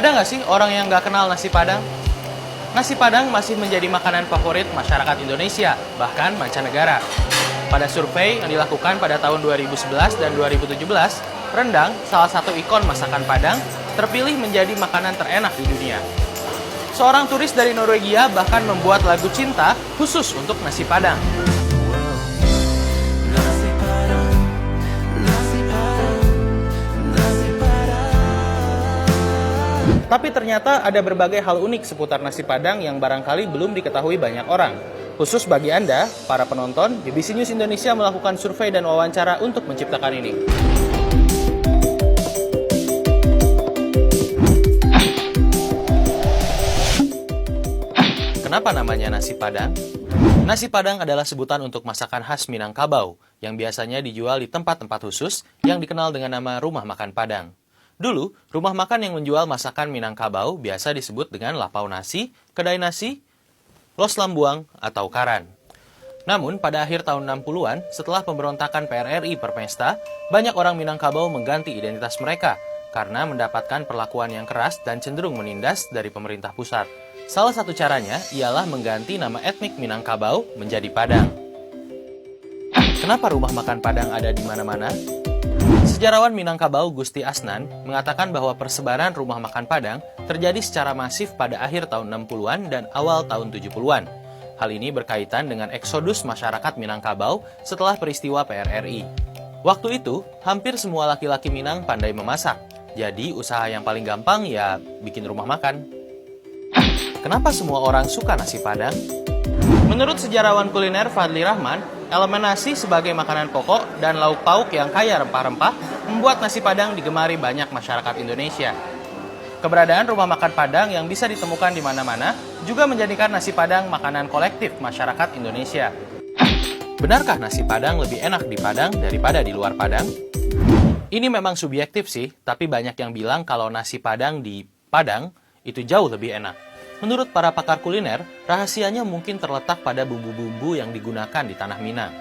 Ada nggak sih orang yang nggak kenal nasi Padang? Nasi Padang masih menjadi makanan favorit masyarakat Indonesia, bahkan mancanegara. Pada survei yang dilakukan pada tahun 2011 dan 2017, rendang, salah satu ikon masakan Padang, terpilih menjadi makanan terenak di dunia. Seorang turis dari Norwegia bahkan membuat lagu cinta khusus untuk nasi Padang. Tapi ternyata ada berbagai hal unik seputar nasi Padang yang barangkali belum diketahui banyak orang. Khusus bagi Anda, para penonton, BBC News Indonesia melakukan survei dan wawancara untuk menciptakan ini. Kenapa namanya nasi Padang? Nasi Padang adalah sebutan untuk masakan khas Minangkabau yang biasanya dijual di tempat-tempat khusus yang dikenal dengan nama Rumah Makan Padang. Dulu, rumah makan yang menjual masakan Minangkabau biasa disebut dengan lapau nasi, kedai nasi, los lambuang, atau karan. Namun, pada akhir tahun 60-an, setelah pemberontakan PRRI Permesta, banyak orang Minangkabau mengganti identitas mereka karena mendapatkan perlakuan yang keras dan cenderung menindas dari pemerintah pusat. Salah satu caranya ialah mengganti nama etnik Minangkabau menjadi Padang. Kenapa rumah makan Padang ada di mana-mana? Sejarawan Minangkabau Gusti Asnan mengatakan bahwa persebaran rumah makan Padang terjadi secara masif pada akhir tahun 60-an dan awal tahun 70-an. Hal ini berkaitan dengan eksodus masyarakat Minangkabau setelah peristiwa PRRI. Waktu itu, hampir semua laki-laki Minang pandai memasak. Jadi, usaha yang paling gampang ya bikin rumah makan. Kenapa semua orang suka nasi Padang? Menurut sejarawan kuliner Fadli Rahman, elemen nasi sebagai makanan pokok dan lauk pauk yang kaya rempah-rempah membuat nasi Padang digemari banyak masyarakat Indonesia. Keberadaan rumah makan Padang yang bisa ditemukan di mana-mana juga menjadikan nasi Padang makanan kolektif masyarakat Indonesia. Benarkah nasi Padang lebih enak di Padang daripada di luar Padang? Ini memang subjektif sih, tapi banyak yang bilang kalau nasi Padang di Padang itu jauh lebih enak. Menurut para pakar kuliner, rahasianya mungkin terletak pada bumbu-bumbu yang digunakan di tanah Minang.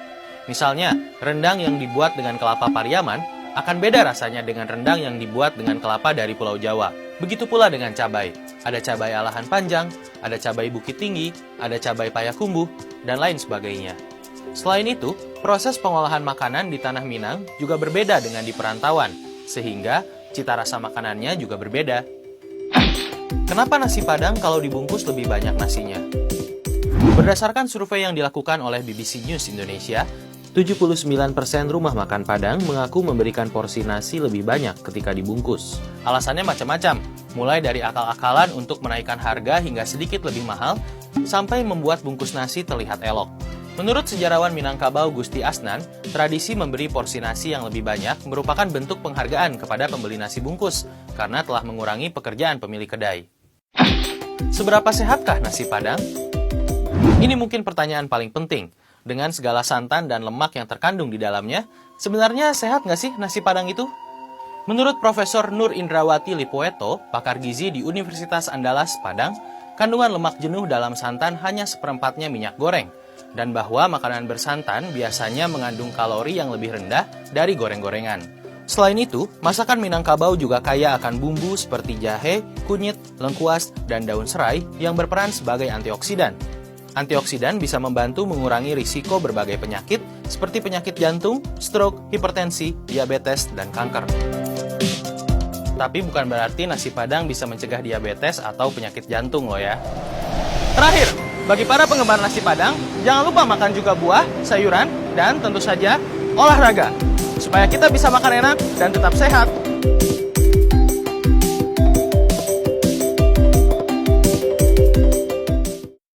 Misalnya, rendang yang dibuat dengan kelapa Pariaman akan beda rasanya dengan rendang yang dibuat dengan kelapa dari Pulau Jawa. Begitu pula dengan cabai. Ada cabai alahan panjang, ada cabai bukit tinggi, ada cabai payakumbuh, dan lain sebagainya. Selain itu, proses pengolahan makanan di tanah Minang juga berbeda dengan di perantauan, sehingga cita rasa makanannya juga berbeda. Kenapa nasi Padang kalau dibungkus lebih banyak nasinya? Berdasarkan survei yang dilakukan oleh BBC News Indonesia, 79% rumah makan Padang mengaku memberikan porsi nasi lebih banyak ketika dibungkus. Alasannya macam-macam, mulai dari akal-akalan untuk menaikkan harga hingga sedikit lebih mahal, sampai membuat bungkus nasi terlihat elok. Menurut sejarawan Minangkabau Gusti Asnan, tradisi memberi porsi nasi yang lebih banyak merupakan bentuk penghargaan kepada pembeli nasi bungkus, karena telah mengurangi pekerjaan pemilik kedai. Seberapa sehatkah nasi Padang? Ini mungkin pertanyaan paling penting. Dengan segala santan dan lemak yang terkandung di dalamnya, sebenarnya sehat nggak sih nasi Padang itu? Menurut Profesor Nur Indrawati Lipoeto, pakar gizi di Universitas Andalas, Padang, kandungan lemak jenuh dalam santan hanya seperempatnya minyak goreng, dan bahwa makanan bersantan biasanya mengandung kalori yang lebih rendah dari goreng-gorengan. Selain itu, masakan Minangkabau juga kaya akan bumbu seperti jahe, kunyit, lengkuas, dan daun serai yang berperan sebagai antioksidan. Antioksidan bisa membantu mengurangi risiko berbagai penyakit seperti penyakit jantung, stroke, hipertensi, diabetes, dan kanker. Tapi bukan berarti nasi Padang bisa mencegah diabetes atau penyakit jantung loh ya. Terakhir, bagi para penggemar nasi Padang, jangan lupa makan juga buah, sayuran, dan tentu saja olahraga, supaya kita bisa makan enak dan tetap sehat.